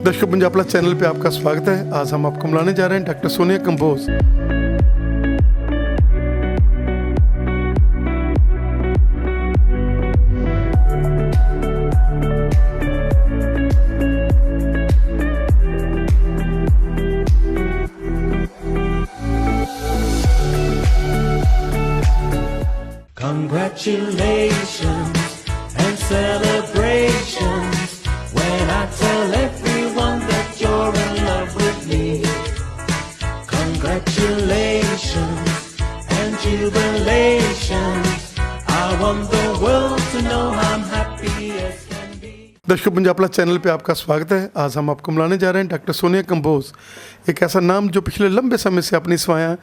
दर्शकों, Punjab plus channel पे आपका स्वागत है। आज हम आपको मिलाने जा रहे हैं doctor Sonia Kamboj. Congratulations and celebrations when I tell everyone that you're in love with me. Congratulations and jubilations. I want the world to know I'm happy as can be. दर्शकों, पंजाब प्लस चैनल पे आपका स्वागत है। आज हम आपको मिलाने जा रहे हैं डॉक्टर सोनिया कंबोज। एक ऐसा नाम जो पिछले लंबे समय से अपनी सेवाएं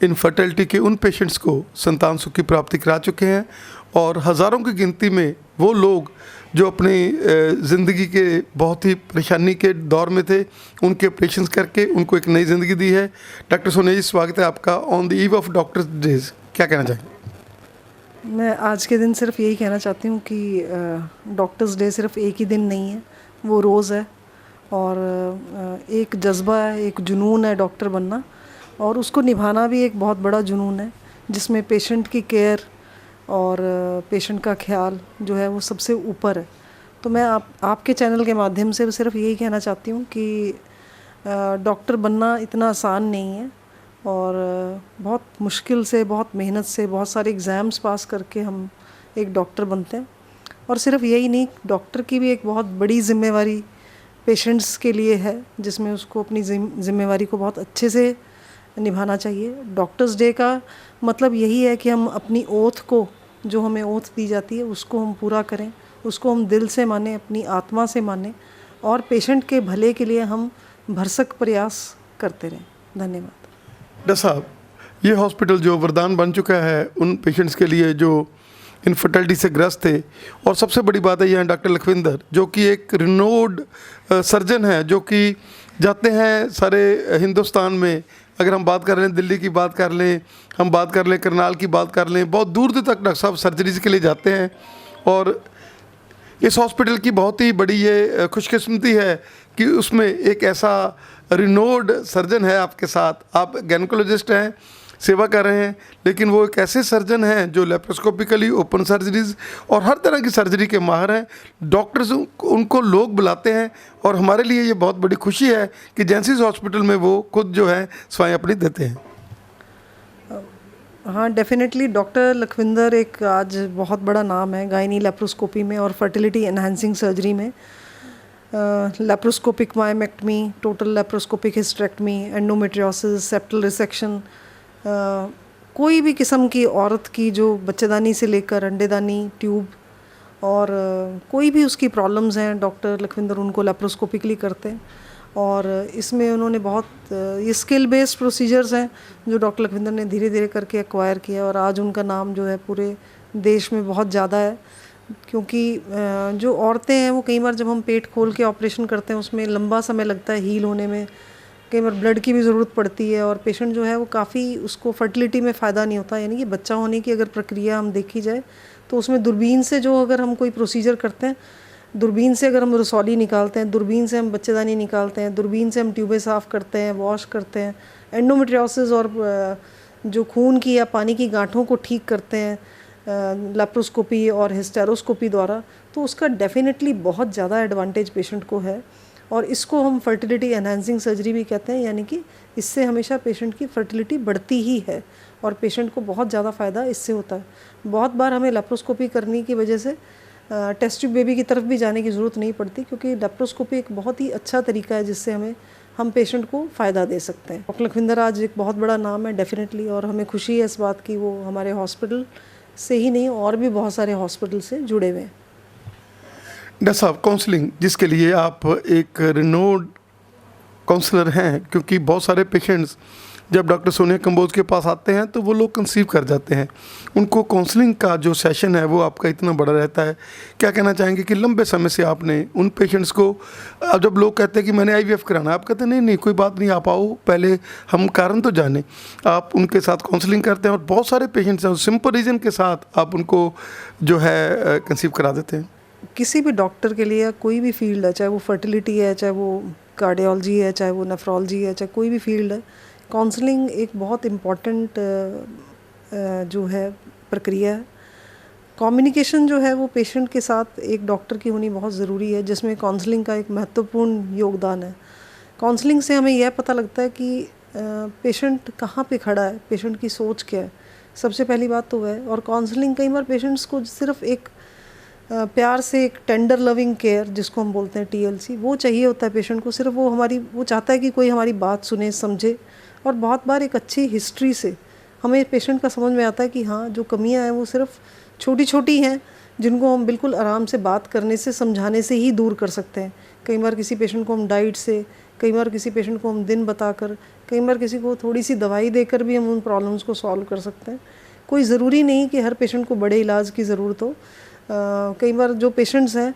इनफर्टिलिटी के उन पेशेंट्स को संतान सुख की प्राप्ति करा चुके हैं और हज़ारों की गिनती में वो लोग जो अपनी ज़िंदगी के बहुत ही परेशानी के दौर में थे, उनके ऑपरेशन करके उनको एक नई ज़िंदगी दी है। डॉक्टर सोनिया जी, स्वागत है आपका on the eve of doctors days. क्या कहना चाहेंगे? मैं आज के दिन सिर्फ यही कहना चाहती हूँ कि डॉक्टर्स डे सिर्फ एक ही दिन नहीं है, वो रोज़ है और एक जज्बा है, एक जुनून है डॉक्टर बनना, और उसको निभाना भी एक बहुत बड़ा जुनून है जिसमें पेशेंट की केयर और पेशेंट का ख्याल जो है वो सबसे ऊपर है। तो मैं आपके चैनल के माध्यम से सिर्फ यही कहना चाहती हूँ कि डॉक्टर बनना इतना आसान नहीं है और बहुत मुश्किल से, बहुत मेहनत से, बहुत सारे एग्ज़ाम्स पास करके हम एक डॉक्टर बनते हैं। और सिर्फ यही नहीं, डॉक्टर की भी एक बहुत बड़ी ज़िम्मेवारी पेशेंट्स के लिए है जिसमें उसको अपनी ज़िम्मेवारी को बहुत अच्छे से निभाना चाहिए। डॉक्टर्स डे का मतलब यही है कि हम अपनी ओथ को, जो हमें ओथ दी जाती है, उसको हम पूरा करें, उसको हम दिल से माने, अपनी आत्मा से माने और पेशेंट के भले के लिए हम भरसक प्रयास करते रहें। धन्यवाद। डॉक्टर साहब, ये हॉस्पिटल जो वरदान बन चुका है उन पेशेंट्स के लिए जो इनफर्टिलिटी से ग्रस्त थे, और सबसे बड़ी बात है यहाँ डॉक्टर लखविंदर जो कि एक रिनोड सर्जन है, जो कि जाते हैं सारे हिंदुस्तान में। अगर हम बात कर रहे हैं दिल्ली की बात कर लें, हम बात कर लें करनाल की बात कर लें, बहुत दूर दूर तक डॉक्टर साहब सर्जरीज के लिए जाते हैं। और इस हॉस्पिटल की बहुत ही बड़ी ये खुशकिस्मती है कि उसमें एक ऐसा रिनोड सर्जन है आपके साथ। आप गायनेकोलॉजिस्ट हैं, सेवा कर रहे हैं, लेकिन वो एक ऐसे सर्जन हैं जो लेप्रोस्कोपिकली, ओपन सर्जरीज और हर तरह की सर्जरी के माहिर हैं। डॉक्टर्स उनको लोग बुलाते हैं और हमारे लिए ये बहुत बड़ी खुशी है कि जेंसिस हॉस्पिटल में वो खुद जो है सेवाएं अपनी देते हैं। हाँ, डेफिनेटली डॉक्टर लखविंदर एक आज बहुत बड़ा नाम है गायनी लेप्रोस्कोपी में और फर्टिलिटी एनहांसिंग सर्जरी में। Laparoscopic myomectomy, total laparoscopic hysterectomy, endometriosis, septal resection, कोई भी किस्म की औरत की जो बच्चेदानी से लेकर अंडेदानी, ट्यूब और कोई भी उसकी प्रॉब्लम्स हैं, डॉक्टर लखविंदर उनको लेप्रोस्कोपिकली करते हैं। और इसमें उन्होंने बहुत ये स्किल बेस्ड प्रोसीजर्स हैं जो डॉक्टर लखविंदर ने धीरे धीरे करके एक्वायर किया और आज उनका नाम जो है पूरे देश में बहुत ज़्यादा है। क्योंकि जो औरतें हैं वो कई बार जब हम पेट खोल के ऑपरेशन करते हैं उसमें लंबा समय लगता है हील होने में, कई बार ब्लड की भी ज़रूरत पड़ती है और पेशेंट जो है वो काफ़ी, उसको फर्टिलिटी में फ़ायदा नहीं होता। यानी कि बच्चा होने की अगर प्रक्रिया हम देखी जाए तो उसमें दूरबीन से जो अगर हम कोई प्रोसीजर करते हैं, दूरबीन से अगर हम रसौली निकालते हैं, दूरबीन से हम बच्चेदानी निकालते हैं, दूरबीन से हम ट्यूबें साफ़ करते हैं, वॉश करते हैं, एंडोमेट्रियोसिस और जो खून की या पानी की गांठों को ठीक करते हैं लेप्रोस्कोपी और हिस्टेरोस्कोपी द्वारा, तो उसका डेफिनेटली बहुत ज़्यादा एडवांटेज पेशेंट को है। और इसको हम फर्टिलिटी एनहांसिंग सर्जरी भी कहते हैं, यानी कि इससे हमेशा पेशेंट की फर्टिलिटी बढ़ती ही है और पेशेंट को बहुत ज़्यादा फ़ायदा इससे होता है। बहुत बार हमें लेप्रोस्कोपी करने की वजह से टेस्ट ट्यूब बेबी की तरफ भी जाने की ज़रूरत नहीं पड़ती, क्योंकि लेप्रोस्कोपी एक बहुत ही अच्छा तरीका है जिससे हम पेशेंट को फ़ायदा दे सकते हैं। डॉक्टर लखविंदर आज एक बहुत बड़ा नाम है डेफिनेटली, और हमें खुशी है इस बात की वो हमारे हॉस्पिटल से ही नहीं और भी बहुत सारे हॉस्पिटल से जुड़े हुए हैं। डॉक्टर साहब, काउंसलिंग जिसके लिए आप एक रिनोड काउंसलर हैं, क्योंकि बहुत सारे पेशेंट्स जब डॉक्टर सोनिया कंबोज के पास आते हैं तो वो लोग कंसीव कर जाते हैं। उनको काउंसलिंग का जो सेशन है वो आपका इतना बड़ा रहता है। क्या कहना चाहेंगे कि लंबे समय से आपने उन पेशेंट्स को, अब जब लोग कहते हैं कि मैंने IVF कराना, आप कहते हैं नहीं नहीं कोई बात नहीं, आप आओ, पहले हम कारण तो जाने। आप उनके साथ काउंसलिंग करते हैं और बहुत सारे पेशेंट्स हैं सिंपल रीज़न के साथ आप उनको जो है कंसीव करा देते हैं। किसी भी डॉक्टर के लिए या कोई भी फील्ड है, चाहे वो फर्टिलिटी है, चाहे वो कार्डियोलॉजी है, चाहे वो नेफ्रोलॉजी है, चाहे कोई भी फील्ड है, काउंसलिंग एक बहुत इम्पॉर्टेंट जो है प्रक्रिया है। कम्युनिकेशन जो है वो पेशेंट के साथ एक डॉक्टर की होनी बहुत ज़रूरी है, जिसमें काउंसलिंग का एक महत्वपूर्ण योगदान है। काउंसलिंग से हमें यह पता लगता है कि पेशेंट कहाँ पे खड़ा है, पेशेंट की सोच क्या है, सबसे पहली बात तो वह है। और काउंसलिंग कई बार पेशेंट्स को सिर्फ एक प्यार से एक टेंडर लविंग केयर जिसको हम बोलते हैं TLC, वो चाहिए होता है पेशेंट को। सिर्फ वो चाहता है कि कोई हमारी बात सुने, समझे। और बहुत बार एक अच्छी हिस्ट्री से हमें पेशेंट का समझ में आता है कि हाँ, जो कमियां हैं वो सिर्फ छोटी छोटी हैं, जिनको हम बिल्कुल आराम से बात करने से, समझाने से ही दूर कर सकते हैं। कई बार किसी पेशेंट को हम डाइट से, कई बार किसी पेशेंट को हम दिन बताकर, कई बार किसी को थोड़ी सी दवाई देकर भी हम उन प्रॉब्लम्स को सॉल्व कर सकते हैं। कोई ज़रूरी नहीं कि हर पेशेंट को बड़े इलाज की ज़रूरत हो। कई बार जो पेशेंट्स हैं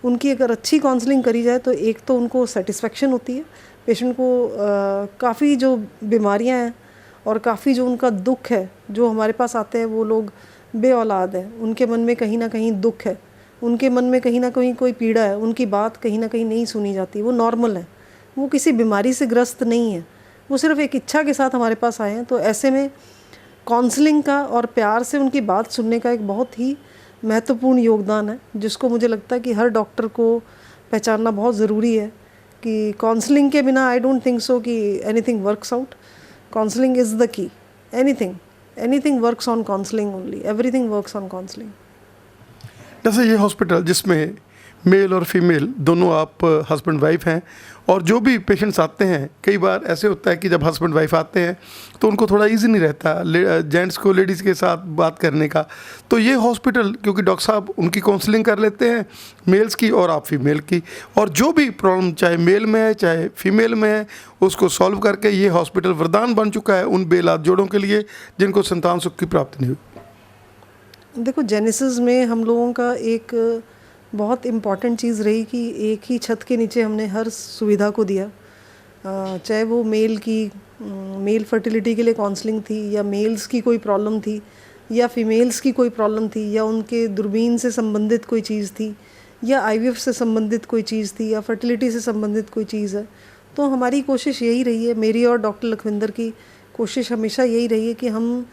उनकी अगर अच्छी काउंसलिंग करी जाए तो एक तो उनको सेटिस्फेक्शन होती है, पेशेंट को काफ़ी जो बीमारियां हैं और काफ़ी जो उनका दुख है, जो हमारे पास आते हैं वो लोग बे औलाद हैं, उनके मन में कहीं ना कहीं दुख है, उनके मन में कहीं ना कहीं कोई पीड़ा है, उनकी बात कहीं ना कहीं नहीं सुनी जाती। वो नॉर्मल है, वो किसी बीमारी से ग्रस्त नहीं है, वो सिर्फ एक इच्छा के साथ हमारे पास आए हैं। तो ऐसे में काउंसलिंग का और प्यार से उनकी बात सुनने का एक बहुत ही महत्वपूर्ण योगदान है, जिसको मुझे लगता है कि हर डॉक्टर को पहचानना बहुत ज़रूरी है कि काउंसलिंग के बिना आई डोंट थिंक सो कि anything works out. Counselling is the key. Anything works on counselling only, everything works on counselling. जैसे ये हॉस्पिटल जिसमें मेल और फीमेल दोनों आप हस्बैंड वाइफ हैं, और जो भी पेशेंट्स आते हैं, कई बार ऐसे होता है कि जब हस्बैंड वाइफ आते हैं तो उनको थोड़ा इजी नहीं रहता जेंट्स को लेडीज़ के साथ बात करने का। तो ये हॉस्पिटल, क्योंकि डॉक्टर साहब उनकी काउंसलिंग कर लेते हैं मेल्स की और आप फीमेल की, और जो भी प्रॉब्लम चाहे मेल में है चाहे फीमेल में है उसको सॉल्व करके ये हॉस्पिटल वरदान बन चुका है उन बेऔलाद जोड़ों के लिए जिनको संतान सुख की प्राप्ति नहीं हुई। देखो, जेनेसिस में हम लोगों का एक बहुत इम्पॉर्टेंट चीज़ रही कि एक ही छत के नीचे हमने हर सुविधा को दिया, चाहे वो मेल फर्टिलिटी के लिए काउंसलिंग थी, या मेल्स की कोई प्रॉब्लम थी, या फीमेल्स की कोई प्रॉब्लम थी, या उनके दूरबीन से संबंधित कोई चीज़ थी, या IVF से संबंधित कोई चीज़ थी, या फर्टिलिटी से संबंधित कोई चीज़ है। तो हमारी कोशिश यही रही है, मेरी और डॉक्टर लखविंदर की कोशिश हमेशा यही रही है कि हम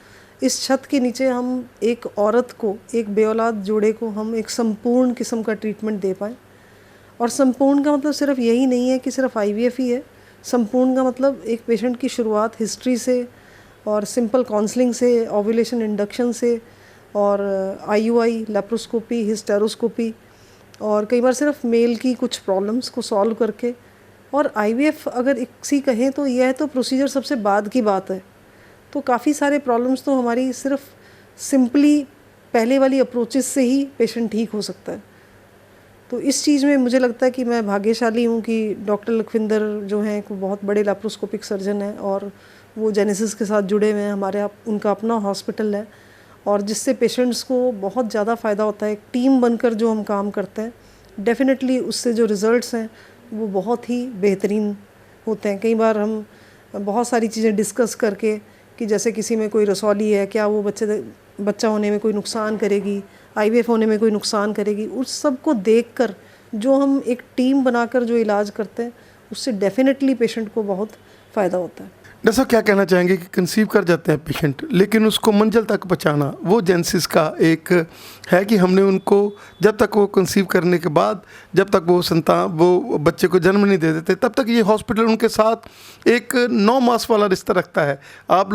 इस छत के नीचे हम एक औरत को, एक बेऔलाद जोड़े को हम एक संपूर्ण किस्म का ट्रीटमेंट दे पाएँ। और संपूर्ण का मतलब सिर्फ यही नहीं है कि सिर्फ IVF ही है। संपूर्ण का मतलब एक पेशेंट की शुरुआत हिस्ट्री से और सिंपल काउंसलिंग से, ओव्यूलेशन इंडक्शन से, और IUI, लेप्रोस्कोपी, हिस्टेरोस्कोपी, और कई बार सिर्फ मेल की कुछ प्रॉब्लम्स को सॉल्व करके, और IVF अगर इसी कहें तो यह तो प्रोसीजर सबसे बाद की बात है। तो काफ़ी सारे प्रॉब्लम्स तो हमारी सिर्फ सिंपली पहले वाली अप्रोचेस से ही पेशेंट ठीक हो सकता है। तो इस चीज़ में मुझे लगता है कि मैं भाग्यशाली हूँ कि डॉक्टर लखविंदर जो हैं वो बहुत बड़े लेप्रोस्कोपिक सर्जन हैं, और वो जेनेसिस के साथ जुड़े हुए हैं। उनका अपना हॉस्पिटल है, और जिससे पेशेंट्स को बहुत ज़्यादा फ़ायदा होता है। एक टीम बनकर जो हम काम करते हैं, डेफिनेटली उससे जो रिज़ल्ट्स हैं वो बहुत ही बेहतरीन होते हैं। कई बार हम बहुत सारी चीज़ें डिस्कस करके कि जैसे किसी में कोई रसौली है, क्या वो बच्चा होने में कोई नुकसान करेगी, IVF होने में कोई नुकसान करेगी, उस सब को देखकर जो हम एक टीम बनाकर जो इलाज करते हैं, उससे डेफिनेटली पेशेंट को बहुत फ़ायदा होता है। डॉक्टर साहब क्या कहना चाहेंगे कि कंसीव कर जाते हैं पेशेंट, लेकिन उसको मंजिल तक पहुंचाना वो जेनेसिस का एक है कि हमने उनको जब तक वो कंसीव करने के बाद, जब तक वो बच्चे को जन्म नहीं दे देते, तब तक ये हॉस्पिटल उनके साथ एक 9 मास वाला रिश्ता रखता है। आप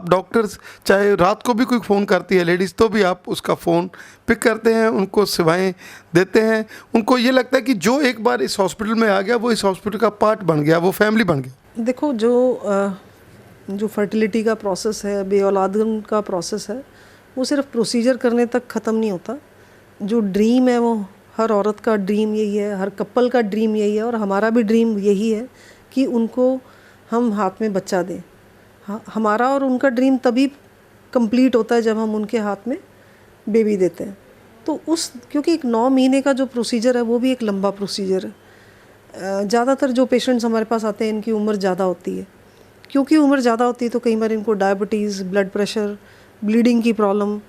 डॉक्टर्स चाहे रात को भी कोई फ़ोन करती है लेडीज़, तो भी आप उसका फ़ोन पिक करते हैं, उनको सेवाएं देते हैं। उनको ये लगता है कि जो एक बार इस हॉस्पिटल में आ गया वो इस हॉस्पिटल का पार्ट बन गया, वो फैमिली बन गया। देखो, जो फर्टिलिटी का प्रोसेस है, बेऔलादन का प्रोसेस है, वो सिर्फ प्रोसीजर करने तक ख़त्म नहीं होता। जो ड्रीम है वो हर औरत का ड्रीम यही है, हर कपल का ड्रीम यही है, और हमारा भी ड्रीम यही है कि उनको हम हाथ में बच्चा दें। हमारा और उनका ड्रीम तभी कंप्लीट होता है जब हम उनके हाथ में बेबी देते हैं। तो क्योंकि एक 9 महीने का जो प्रोसीजर है वो भी एक लंबा प्रोसीजर है। ज़्यादातर जो पेशेंट्स हमारे पास आते हैं इनकी उम्र ज़्यादा होती है। क्योंकि उम्र ज़्यादा होती है तो कई बार इनको डायबिटीज़, ब्लड प्रेशर, ब्लीडिंग की प्रॉब्लम,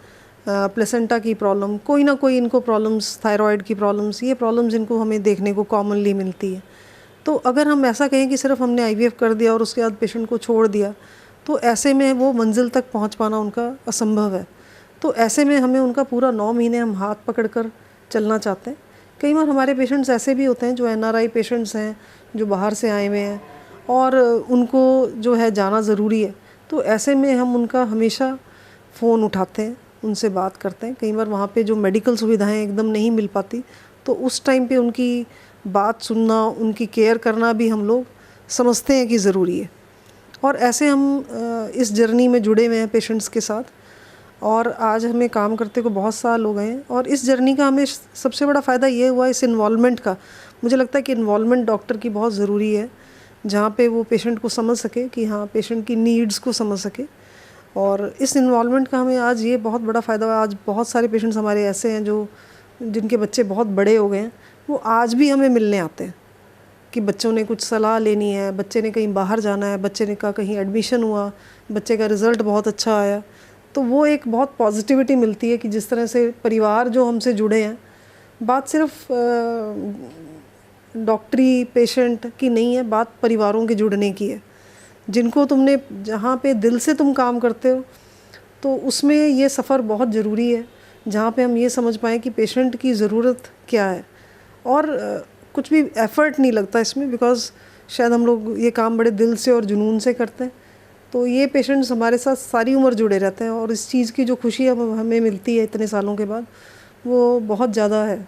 प्लेसेंटा की प्रॉब्लम, कोई ना कोई इनको प्रॉब्लम्स, थायराइड की प्रॉब्लम्स, ये प्रॉब्लम्स इनको हमें देखने को कॉमनली मिलती है। तो अगर हम ऐसा कहें कि सिर्फ हमने आईवीएफ कर दिया और उसके बाद पेशेंट को छोड़ दिया, तो ऐसे में वो मंजिल तक पहुंच पाना उनका असंभव है। तो ऐसे में हमें उनका पूरा 9 महीने हम हाथ पकड़कर चलना चाहते हैं। कई बार हमारे पेशेंट्स ऐसे भी होते हैं जो एनआरआई पेशेंट्स हैं, जो बाहर से आए हुए हैं और उनको जो है जाना ज़रूरी है। तो ऐसे में हम उनका हमेशा फ़ोन उठाते हैं, उनसे बात करते हैं। कई बार वहाँ पे जो मेडिकल सुविधाएं एकदम नहीं मिल पाती, तो उस टाइम पे उनकी बात सुनना, उनकी केयर करना भी हम लोग समझते हैं कि ज़रूरी है। और ऐसे हम इस जर्नी में जुड़े हुए हैं पेशेंट्स के साथ, और आज हमें काम करते को बहुत साल हो गए हैं। और इस जर्नी का हमें सबसे बड़ा फ़ायदा ये हुआ इस इन्वॉल्वमेंट का। मुझे लगता है कि इन्वॉल्वमेंट डॉक्टर की बहुत ज़रूरी है, जहाँ पे वो पेशेंट को समझ सके कि हाँ, पेशेंट की नीड्स को समझ सके। और इस इन्वॉल्वमेंट का हमें आज ये बहुत बड़ा फ़ायदा हुआ। आज बहुत सारे पेशेंट्स हमारे ऐसे हैं जो जिनके बच्चे बहुत बड़े हो गए हैं, वो आज भी हमें मिलने आते हैं कि बच्चों ने कुछ सलाह लेनी है, बच्चे ने कहीं बाहर जाना है, बच्चे ने कहा कहीं एडमिशन हुआ, बच्चे का रिज़ल्ट बहुत अच्छा आया। तो वो एक बहुत पॉजिटिविटी मिलती है कि जिस तरह से परिवार जो हमसे जुड़े हैं, बात सिर्फ डॉक्टरी पेशेंट की नहीं है, बात परिवारों के जुड़ने की है। जिनको तुमने, जहाँ पे दिल से तुम काम करते हो, तो उसमें ये सफ़र बहुत ज़रूरी है, जहाँ पे हम ये समझ पाएँ कि पेशेंट की ज़रूरत क्या है। और कुछ भी एफ़र्ट नहीं लगता इसमें, बिकॉज़ शायद हम लोग ये काम बड़े दिल से और जुनून से करते हैं। तो ये पेशेंट्स हमारे साथ सारी उम्र जुड़े रहते हैं, और इस चीज़ की जो खुशी हमें मिलती है इतने सालों के बाद, वो बहुत ज़्यादा है।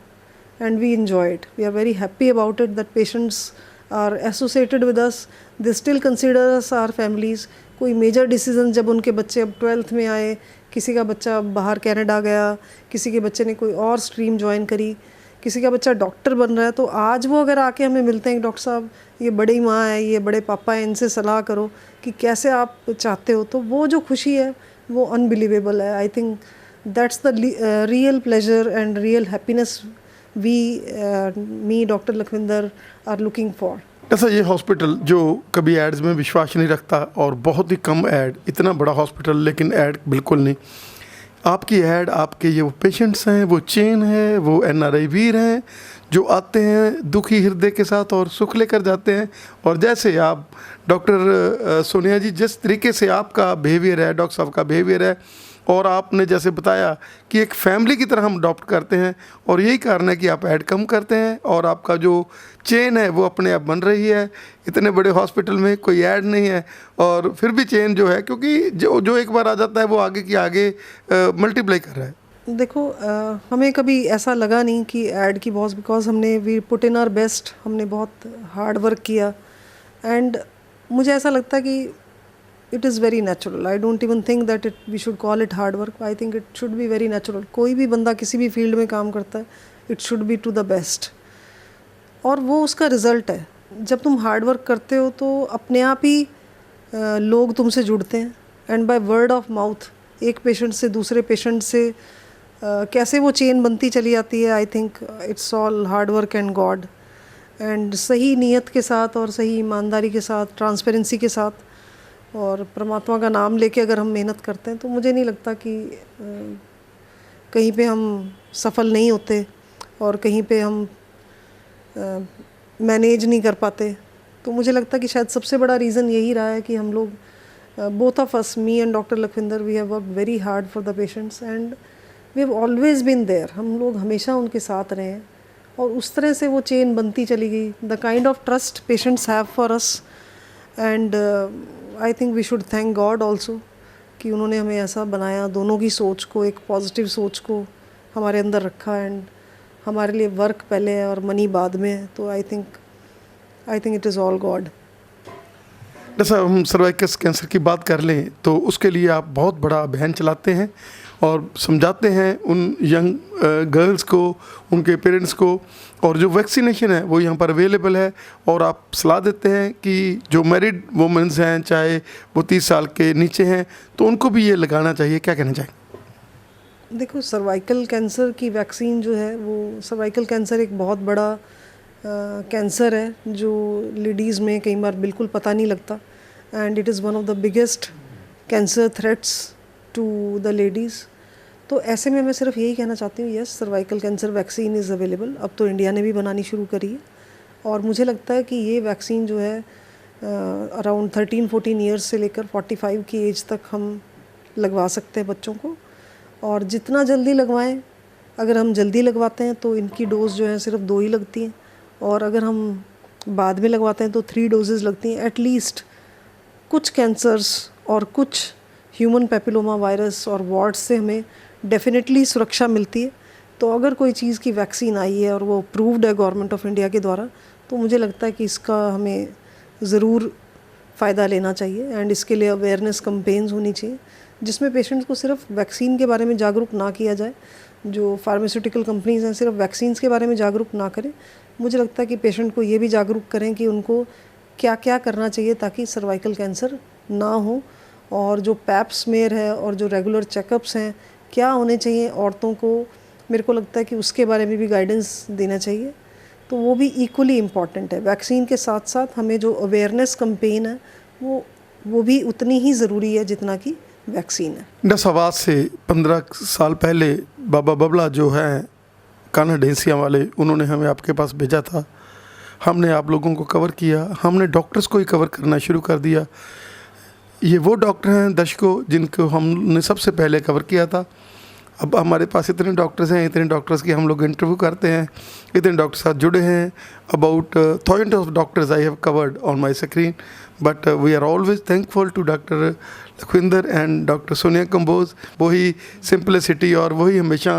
And we enjoy it, we are very happy about it that patients are associated with us, they still consider us our families. कोई मेजर डिसीजन, जब उनके बच्चे अब 12th में आए, किसी का बच्चा बाहर कनाडा गया, किसी के बच्चे ने कोई और स्ट्रीम ज्वाइन करी, किसी का बच्चा डॉक्टर बन रहा है, तो आज वो अगर आके हमें मिलते हैं कि डॉक्टर साहब, ये बड़ी माँ है, ये बड़े पापा हैं, इनसे सलाह करो कि कैसे आप चाहते हो, तो वो जो खुशी है वो अनबिलीवेबल है। I think that's the real pleasure and real happiness me doctor Lakhwinder are looking for. ऐसा ये हॉस्पिटल जो कभी एड्स में विश्वास नहीं रखता, और बहुत ही कम ऐड, इतना बड़ा हॉस्पिटल लेकिन ऐड बिल्कुल नहीं। आपकी ऐड, आपके ये वो पेशेंट्स हैं, वो चेन है, वो एनआरआई वीर हैं जो आते हैं दुखी हृदय के साथ और सुख लेकर जाते हैं। और जैसे आप डॉक्टर सोनिया जी, जिस तरीके से आपका बिहेवियर है, डॉक्टर साहब का बिहेवियर है, और आपने जैसे बताया कि एक फैमिली की तरह हम अडॉप्ट करते हैं, और यही कारण है कि आप ऐड कम करते हैं और आपका जो चेन है वो अपने आप बन रही है। इतने बड़े हॉस्पिटल में कोई ऐड नहीं है, और फिर भी चेन जो है, क्योंकि जो एक बार आ जाता है वो आगे की आगे मल्टीप्लाई कर रहा है। देखो, हमें कभी ऐसा लगा नहीं कि ऐड की बहुत, बिकॉज हमने we put in our best, हमने बहुत हार्ड वर्क किया। एंड मुझे ऐसा लगता है कि it is very natural. I don't even think that it we should call it hard work. I think it should be very natural. कोई भी बंदा किसी भी फील्ड में काम करता है, it should be to the best, और वो उसका रिज़ल्ट है। जब तुम हार्ड वर्क करते हो तो अपने आप ही लोग तुमसे जुड़ते हैं, and by word of mouth, एक पेशेंट से दूसरे पेशेंट से कैसे वो चेन बनती चली जाती है। I think it's all hard work and God, and सही नीयत के साथ और सही ईमानदारी के साथ, ट्रांसपेरेंसी के साथ, और परमात्मा का नाम लेके अगर हम मेहनत करते हैं, तो मुझे नहीं लगता कि कहीं पे हम सफल नहीं होते और कहीं पे हम मैनेज नहीं कर पाते। तो मुझे लगता है कि शायद सबसे बड़ा रीज़न यही रहा है कि हम लोग, both of us, me and doctor Lakhwinder, we have worked very hard for the patients, and we have always been there. हम लोग हमेशा उनके साथ रहे हैं, और उस तरह से वो चेन बनती चली गई। The kind of trust patients have for us, and I think we should thank God also कि उन्होंने हमें ऐसा बनाया, दोनों की सोच को, एक पॉजिटिव सोच को हमारे अंदर रखा, एंड हमारे लिए वर्क पहले है और मनी बाद में है। तो आई think it is all God. जैसा हम सर्वाइकल कैंसर की बात कर लें, तो उसके लिए आप बहुत बड़ा अभियान चलाते हैं और समझाते हैं उन यंग गर्ल्स को, उनके पेरेंट्स को, और जो वैक्सीनेशन है वो यहाँ पर अवेलेबल है, और आप सलाह देते हैं कि जो मैरिड वुमेन्स हैं, चाहे वो 30 साल के नीचे हैं, तो उनको भी ये लगाना चाहिए। क्या कहना चाहिए? देखो, सर्वाइकल कैंसर की वैक्सीन जो है, वो सर्वाइकल कैंसर एक बहुत बड़ा कैंसर है जो लेडीज़ में कई बार बिल्कुल पता नहीं लगता, and it is one of the biggest cancer threats to the ladies. तो तो ऐसे में मैं सिर्फ यही कहना चाहती हूँ, yes cervical cancer vaccine is available. अब तो इंडिया ने भी बनानी शुरू करी है और मुझे लगता है कि ये वैक्सीन जो है अराउंड 13-14 ईयर्स से लेकर 45 की एज तक हम लगवा सकते हैं बच्चों को। और जितना जल्दी लगवाएं, अगर हम जल्दी लगवाते हैं तो इनकी डोज जो है सिर्फ 2 ही लगती हैं, और अगर हम बाद में लगवाते हैं तो 3 डोजेज़ लगती हैं एटलीस्ट। कुछ कैंसर्स और कुछ ह्यूमन पेपिलोमा वायरस और वार्ड्स से हमें डेफिनेटली सुरक्षा मिलती है। तो अगर कोई चीज़ की वैक्सीन आई है और वो अप्रूव्ड है गवर्नमेंट ऑफ इंडिया के द्वारा, तो मुझे लगता है कि इसका हमें ज़रूर फ़ायदा लेना चाहिए। एंड इसके लिए अवेयरनेस कैंपेन्स होनी चाहिए जिसमें पेशेंट्स को सिर्फ वैक्सीन के बारे में जागरूक ना किया जाए। जो फार्मास्यूटिकल कंपनीज़ हैं सिर्फ वैक्सीन्स के बारे में जागरूक ना करें। मुझे लगता है कि पेशेंट को ये भी जागरूक करें कि उनको क्या क्या करना चाहिए ताकि सर्वाइकल कैंसर ना हो, और जो पैप स्मेयर है और जो रेगुलर चेकअप्स हैं क्या होने चाहिए औरतों को, मेरे को लगता है कि उसके बारे में भी गाइडेंस देना चाहिए। तो वो भी इक्वली इम्पॉर्टेंट है। वैक्सीन के साथ साथ हमें जो अवेयरनेस कैंपेन है वो भी उतनी ही ज़रूरी है जितना कि वैक्सीन है। डस आवाज़ से 15 साल पहले बाबा बबला जो हैं कान्हा डेंसिया वाले, उन्होंने हमें आपके पास भेजा था। हमने आप लोगों को कवर किया, हमने डॉक्टर्स को ही कवर करना शुरू कर दिया। ये वो डॉक्टर हैं दशकों जिनको हमने सबसे पहले कवर किया था। अब हमारे पास इतने डॉक्टर्स हैं, इतने डॉक्टर्स की हम लोग इंटरव्यू करते हैं, इतने डॉक्टर साथ जुड़े हैं। About 1000 of doctors I have covered on my screen, but we are always thankful to doctor Lakhwinder and doctor Sonia Kamboj. वही सिंपलिसिटी और वही हमेशा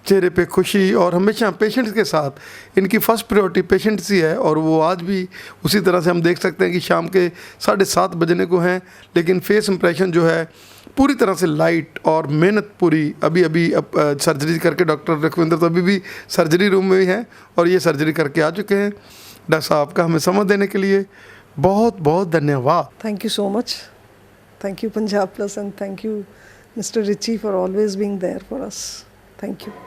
चेहरे पे खुशी और हमेशा पेशेंट्स के साथ इनकी फ़र्स्ट प्रायोरिटी पेशेंट्स ही है। और वो आज भी उसी तरह से हम देख सकते हैं कि शाम के 7:30 बजने को हैं, लेकिन फेस इंप्रेशन जो है पूरी तरह से लाइट और मेहनत पूरी। अभी सर्जरी करके डॉक्टर लखविंदर तो अभी भी सर्जरी रूम में ही हैं और ये सर्जरी करके आ चुके हैं। डॉक्टर साहब का हमें समय देने के लिए बहुत बहुत धन्यवाद। Thank you so much. Thank you Punjab Plus, and thank you Mr. Richie for always being there for us. Thank you.